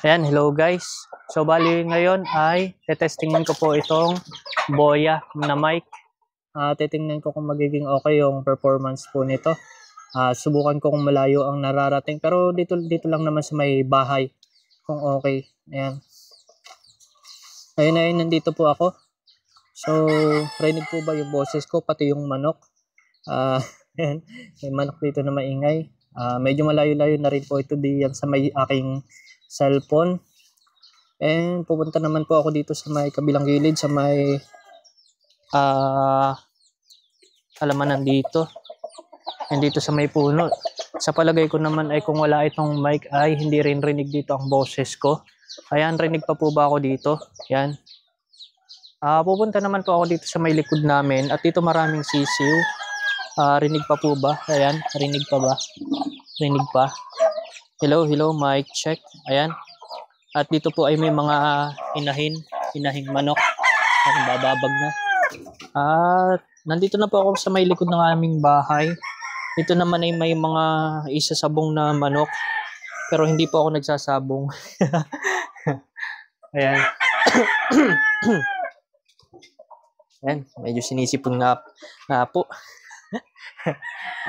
Ayan, hello guys. So bali ngayon ay tetestingin ko po itong Boya na mic. Titingnan ko kung magiging okay yung performance po nito. Subukan ko kung malayo ang nararating, pero dito lang naman sa may bahay kung okay. Ayan. Ayun, nandito po ako. So, rinig po ba yung boses ko pati yung manok? Ayan, may manok dito na maingay. Medyo malayo-layo na rin po ito diyan sa may aking cellphone. And pupunta naman po ako dito sa may kabilang gilid, sa may halamanan dito. And dito sa may puno. Sa palagay ko naman ay kung wala itong mic ay hindi rin rinig dito ang boses ko. Ayan, rinig pa po ba ako dito? Yan. Pupunta naman po ako dito sa may likod namin at dito maraming sisiw. Rinig pa po ba? Ayan, rinig pa ba? Rinig pa. Hello, mic check. Ayan. At dito po ay may mga inahing manok. Ang bababag na. At nandito na po ako sa may likod ng aming bahay. Dito naman ay may mga isasabong na manok. Pero hindi po ako nagsasabong. Ayan. Ayan, medyo sinisipon nga po.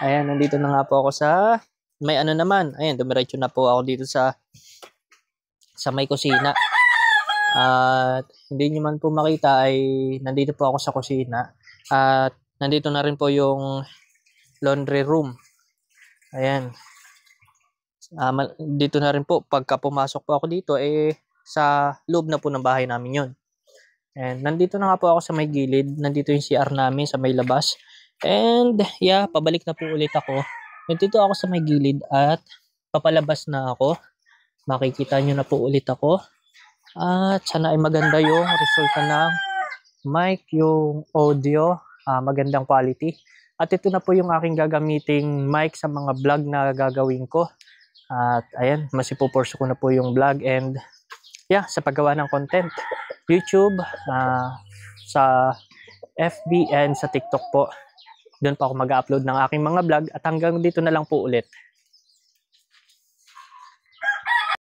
Ayan, nandito na nga po ako sa may ano naman. Ayan, dumiretso na po ako dito sa may kusina. At hindi nyo man po makita ay nandito po ako sa kusina. At nandito na rin po yung laundry room. Ayan. Dito na rin po, pagka pumasok po ako dito, sa loob na po ng bahay namin yon. And nandito na nga po ako sa may gilid. Nandito yung CR namin sa may labas. And yeah, pabalik na po ulit ako. Nandito ako sa may gilid at papalabas na ako. Makikita nyo na po ulit ako. At sana ay maganda yung resulta ng mic, yung audio, magandang quality. At ito na po yung aking gagamiting mic sa mga vlog na gagawin ko. At ayan, mas ipupurso ko na po yung vlog and yeah, sa paggawa ng content. YouTube, sa FB and sa TikTok po. Doon po ako mag-upload ng aking mga vlog at hanggang dito na lang po ulit.